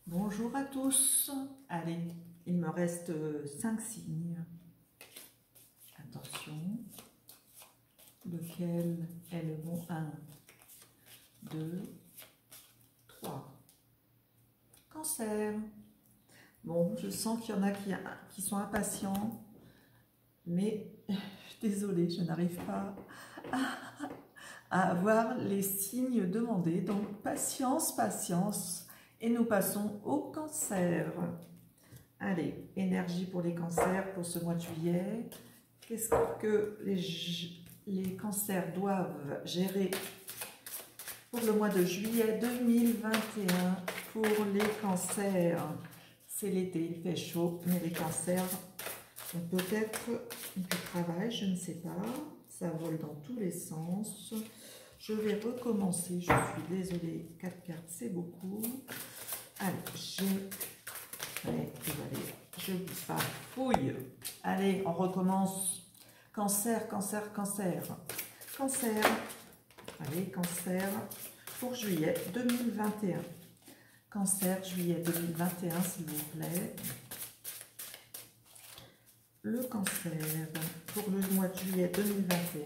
Bonjour à tous. Allez, il me reste 5 signes. Attention. Lequel est le bon? 1, 2, 3. Cancer. Bon, je sens qu'il y en a qui sont impatients, mais désolée, je n'arrive pas à avoir les signes demandés. Donc, patience, patience. Et nous passons au cancer. Allez, énergie pour les cancers pour ce mois de juillet. Qu'est-ce que les cancers doivent gérer pour le mois de juillet 2021 pour les cancers? C'est l'été, il fait chaud, mais les cancers ont peut-être du travail, je ne sais pas. Ça vole dans tous les sens. Je vais recommencer, je suis désolée, 4 cartes, c'est beaucoup. Allez, je bafouille. Allez, on recommence. Cancer, cancer, cancer. Cancer. Allez, cancer pour juillet 2021. Cancer, juillet 2021, s'il vous plaît. Le cancer pour le mois de juillet 2021.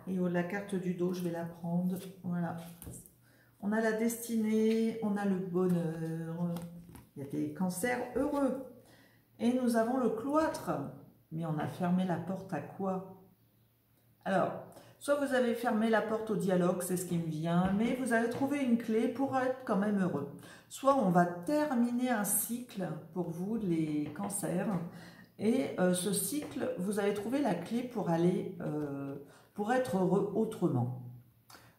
Et la carte du dos, je vais la prendre. Voilà. On a la destinée, on a le bonheur. Il y a des cancers heureux. Et nous avons le cloître. Mais on a fermé la porte à quoi? Alors, soit vous avez fermé la porte au dialogue, c'est ce qui me vient, mais vous avez trouvé une clé pour être quand même heureux. Soit on va terminer un cycle pour vous, les cancers. Et ce cycle, vous avez trouvé la clé pour aller... pour être heureux autrement.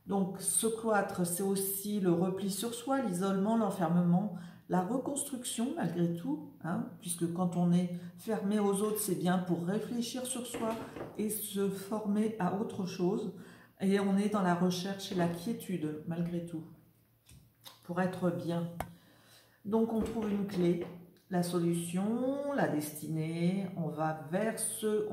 Donc ce cloître, c'est aussi le repli sur soi, l'isolement, l'enfermement, la reconstruction malgré tout, hein, puisque quand on est fermé aux autres, c'est bien pour réfléchir sur soi et se former à autre chose. Et on est dans la recherche et la quiétude malgré tout, pour être bien. Donc on trouve une clé, la solution, la destinée, on va vers ce...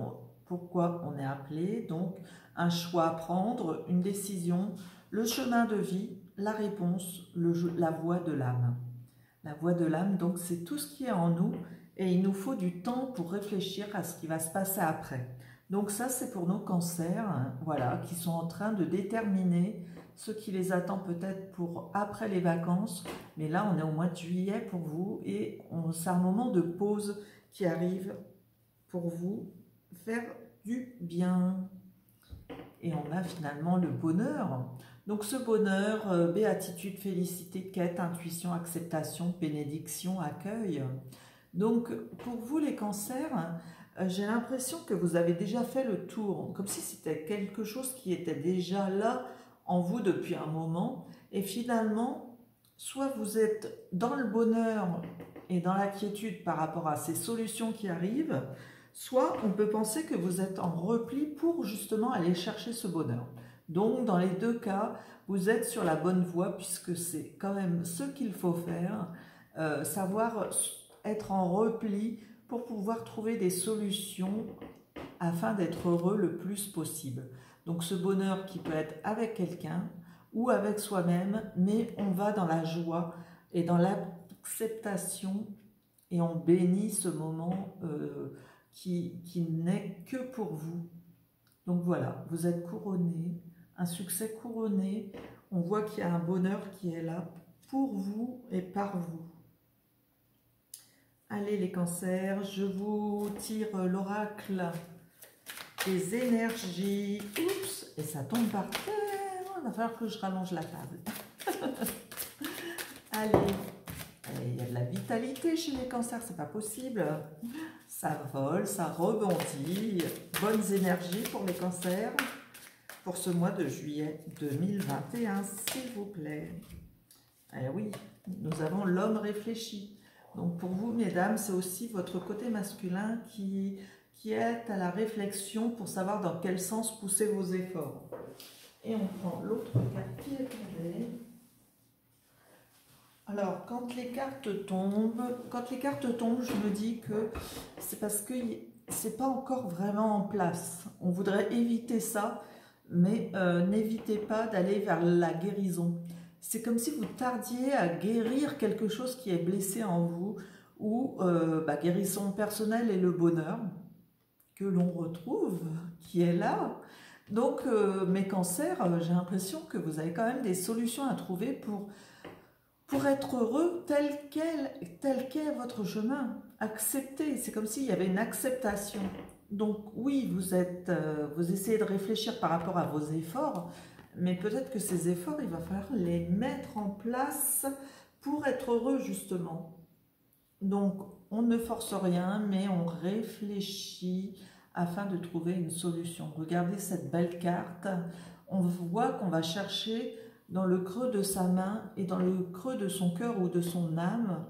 Pourquoi on est appelé, donc un choix à prendre, une décision, le chemin de vie, la réponse, la voie de l'âme. La voie de l'âme, donc c'est tout ce qui est en nous et il nous faut du temps pour réfléchir à ce qui va se passer après. Donc ça c'est pour nos cancers, hein, voilà, qui sont en train de déterminer ce qui les attend peut-être pour après les vacances. Mais là on est au mois de juillet pour vous et c'est un moment de pause qui arrive pour vous. Faire du bien. Et on a finalement le bonheur. Donc ce bonheur, béatitude, félicité, quête, intuition, acceptation, bénédiction, accueil. Donc pour vous les cancers, j'ai l'impression que vous avez déjà fait le tour, comme si c'était quelque chose qui était déjà là en vous depuis un moment. Et finalement, soit vous êtes dans le bonheur et dans la quiétude par rapport à ces solutions qui arrivent, soit on peut penser que vous êtes en repli pour justement aller chercher ce bonheur. Donc dans les deux cas, vous êtes sur la bonne voie puisque c'est quand même ce qu'il faut faire, savoir être en repli pour pouvoir trouver des solutions afin d'être heureux le plus possible. Donc ce bonheur qui peut être avec quelqu'un ou avec soi-même, mais on va dans la joie et dans l'acceptation et on bénit ce moment qui n'est que pour vous. Donc voilà, vous êtes couronné, un succès couronné. On voit qu'il y a un bonheur qui est là pour vous et par vous. Allez les cancers, je vous tire l'oracle des énergies. Oups, et ça tombe par terre. Il va falloir que je rallonge la table. Allez. Il y a de la vitalité chez les cancers, c'est pas possible. Ça vole, ça rebondit. Bonnes énergies pour les cancers pour ce mois de juillet 2021, s'il vous plaît. Eh oui, nous avons l'homme réfléchi. Donc pour vous, mesdames, c'est aussi votre côté masculin qui est à la réflexion pour savoir dans quel sens pousser vos efforts. Et on prend l'autre carte qui est tombée. Alors, quand les cartes tombent, je me dis que c'est parce que c'est pas encore vraiment en place. On voudrait éviter ça. mais n'évitez pas d'aller vers la guérison. C'est comme si vous tardiez à guérir quelque chose qui est blessé en vous, ou guérison personnelle et le bonheur que l'on retrouve, qui est là. Donc mes cancers, j'ai l'impression que vous avez quand même des solutions à trouver pour être heureux tel qu'est votre chemin. Accepter, c'est comme s'il y avait une acceptation. Donc oui, vous essayez de réfléchir par rapport à vos efforts, mais peut-être que ces efforts, il va falloir les mettre en place pour être heureux justement. Donc on ne force rien, mais on réfléchit afin de trouver une solution. Regardez cette belle carte, on voit qu'on va chercher dans le creux de sa main et dans le creux de son cœur ou de son âme,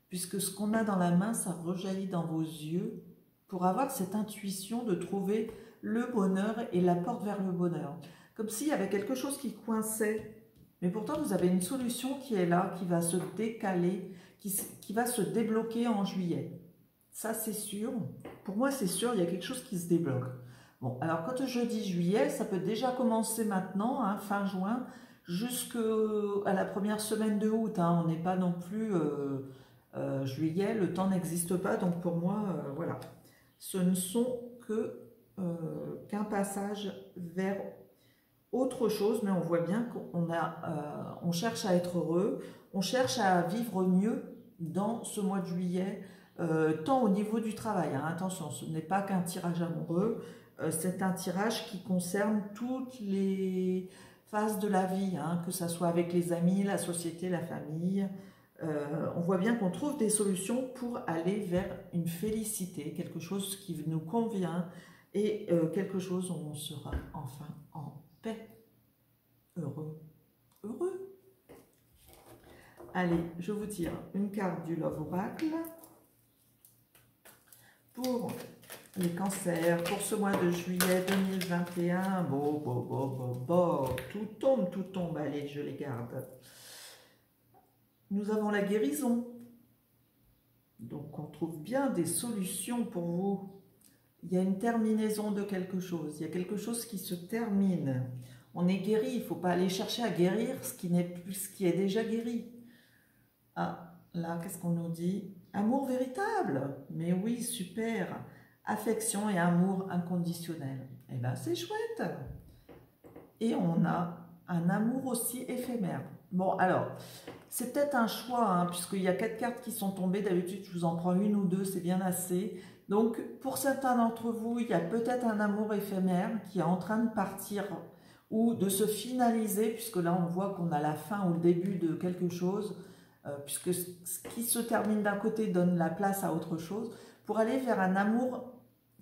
puisque ce qu'on a dans la main, ça rejaillit dans vos yeux, pour avoir cette intuition de trouver le bonheur et la porte vers le bonheur. Comme s'il y avait quelque chose qui coinçait, mais pourtant vous avez une solution qui est là, qui va se décaler, qui va se débloquer en juillet. Ça c'est sûr, pour moi c'est sûr, il y a quelque chose qui se débloque. Bon, alors quand je dis juillet, ça peut déjà commencer maintenant, hein, fin juin, jusqu'à la première semaine de août, hein. On n'est pas non plus juillet, le temps n'existe pas, donc pour moi, voilà. Ce ne sont qu'un passage vers autre chose, mais on voit bien qu'on cherche à être heureux, on cherche à vivre mieux dans ce mois de juillet, tant au niveau du travail, hein. Attention, ce n'est pas qu'un tirage amoureux, c'est un tirage qui concerne toutes les phases de la vie, hein, que ce soit avec les amis, la société, la famille. On voit bien qu'on trouve des solutions pour aller vers une félicité, quelque chose qui nous convient et quelque chose où on sera enfin en paix, heureux, heureux. Allez, je vous tire une carte du Love Oracle pour les cancers, pour ce mois de juillet 2021. Tout tombe, allez, je les garde. Nous avons la guérison. Donc, on trouve bien des solutions pour vous. Il y a une terminaison de quelque chose. Il y a quelque chose qui se termine. On est guéri. Il ne faut pas aller chercher à guérir ce qui est déjà guéri. Ah, là, qu'est-ce qu'on nous dit? Amour véritable. Mais oui, super. Affection et amour inconditionnel. Eh bien, c'est chouette. Et on a un amour aussi éphémère. Bon, alors, c'est peut-être un choix, hein, puisqu'il y a 4 cartes qui sont tombées. D'habitude, je vous en prends une ou deux, c'est bien assez. Donc, pour certains d'entre vous, il y a peut-être un amour éphémère qui est en train de partir ou de se finaliser, puisque là, on voit qu'on a la fin ou le début de quelque chose, puisque ce qui se termine d'un côté donne la place à autre chose, pour aller vers un amour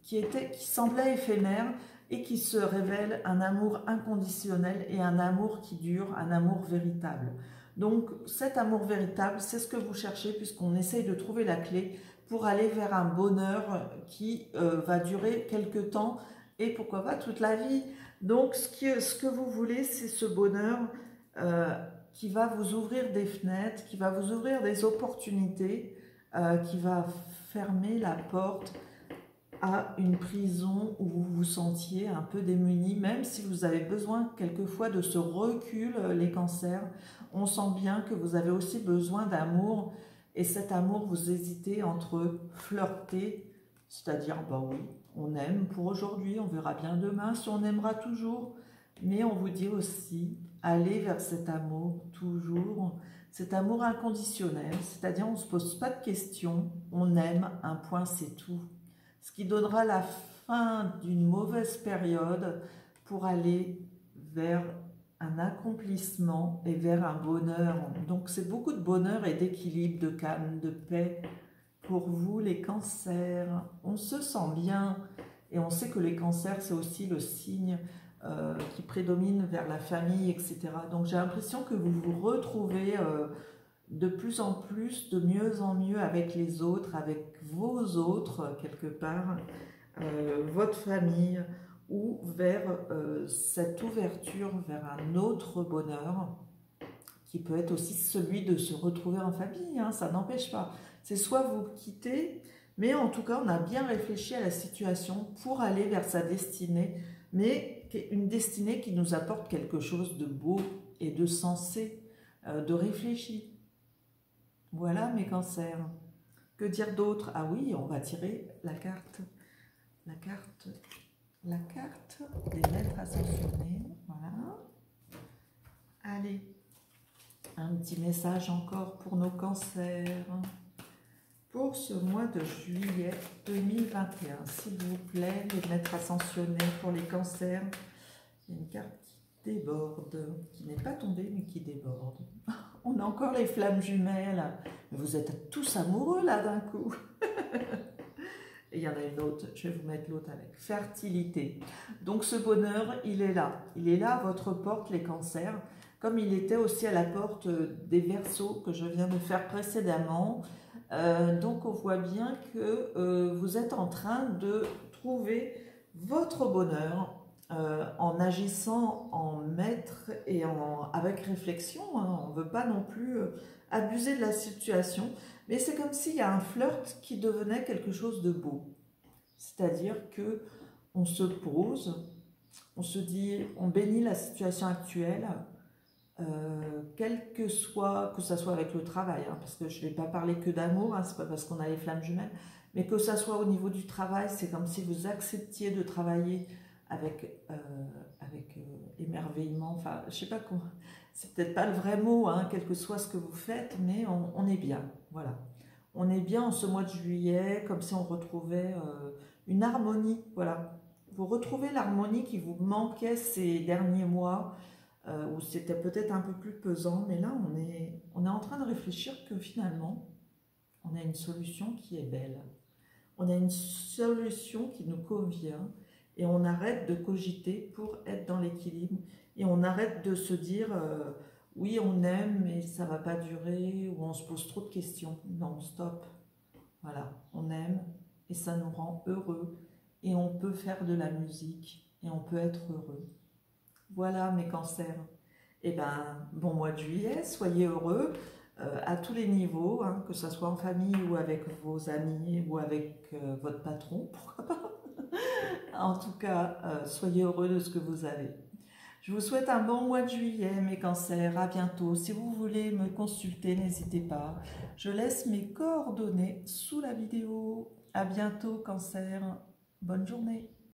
qui semblait éphémère, et qui se révèle un amour inconditionnel et un amour qui dure, un amour véritable. Donc cet amour véritable, c'est ce que vous cherchez, puisqu'on essaye de trouver la clé pour aller vers un bonheur qui va durer quelque temps et pourquoi pas toute la vie. Donc ce que vous voulez, c'est ce bonheur qui va vous ouvrir des fenêtres, qui va vous ouvrir des opportunités, qui va fermer la porte à une prison où vous vous sentiez un peu démuni, même si vous avez besoin quelquefois de ce recul, les cancers. On sent bien que vous avez aussi besoin d'amour, et cet amour, vous hésitez entre flirter, c'est-à-dire, bah oui, on aime pour aujourd'hui, on verra bien demain si on aimera toujours, mais on vous dit aussi, allez vers cet amour toujours, cet amour inconditionnel, c'est-à-dire on ne se pose pas de questions, on aime, un point, c'est tout. Ce qui donnera la fin d'une mauvaise période pour aller vers un accomplissement et vers un bonheur. Donc c'est beaucoup de bonheur et d'équilibre, de calme, de paix pour vous les cancers. On se sent bien et on sait que les cancers c'est aussi le signe qui prédomine vers la famille, etc. Donc j'ai l'impression que vous vous retrouvez de plus en plus, de mieux en mieux avec les autres, avec vos autres, quelque part, votre famille, ou vers cette ouverture vers un autre bonheur, qui peut être aussi celui de se retrouver en famille, hein, ça n'empêche pas. C'est soit vous quittez, mais en tout cas, on a bien réfléchi à la situation pour aller vers sa destinée, mais une destinée qui nous apporte quelque chose de beau et de sensé, de réfléchi. Voilà mes cancers. Que dire d'autre? Ah oui, on va tirer la carte des maîtres ascensionnés. Voilà. Allez, un petit message encore pour nos cancers. Pour ce mois de juillet 2021, s'il vous plaît, les maîtres ascensionnés pour les cancers. Il y a une carte qui déborde, qui n'est pas tombée, mais qui déborde. On a encore les flammes jumelles. Vous êtes tous amoureux là d'un coup. Et il y en a une autre, je vais vous mettre l'autre avec. Fertilité. Donc ce bonheur, il est là. Il est là à votre porte, les cancers. Comme il était aussi à la porte des Verseaux que je viens de faire précédemment. Donc on voit bien que vous êtes en train de trouver votre bonheur en agissant en maître et avec réflexion. Hein. On ne veut pas non plus abuser de la situation, mais c'est comme s'il y a un flirt qui devenait quelque chose de beau. C'est-à-dire que on se pose, on se dit, on bénit la situation actuelle, quel que soit, que ça soit avec le travail, hein, parce que je ne vais pas parler que d'amour, hein, c'est pas parce qu'on a les flammes jumelles, mais que ça soit au niveau du travail, c'est comme si vous acceptiez de travailler avec émerveillement, enfin, je sais pas comment, c'est peut-être pas le vrai mot, hein, quel que soit ce que vous faites, mais on est bien, voilà. On est bien en ce mois de juillet, comme si on retrouvait une harmonie, voilà. Vous retrouvez l'harmonie qui vous manquait ces derniers mois, où c'était peut-être un peu plus pesant, mais là on est en train de réfléchir que finalement on a une solution qui est belle, on a une solution qui nous convient et on arrête de cogiter pour être dans l'équilibre et on arrête de se dire oui on aime mais ça va pas durer ou on se pose trop de questions. Non, stop, voilà, on aime et ça nous rend heureux et on peut faire de la musique et on peut être heureux. Voilà mes cancers. Eh bien, bon mois de juillet, soyez heureux à tous les niveaux, hein, que ce soit en famille ou avec vos amis ou avec votre patron, pourquoi pas. En tout cas, soyez heureux de ce que vous avez. Je vous souhaite un bon mois de juillet, mes cancers. À bientôt. Si vous voulez me consulter, n'hésitez pas. Je laisse mes coordonnées sous la vidéo. À bientôt, cancer. Bonne journée.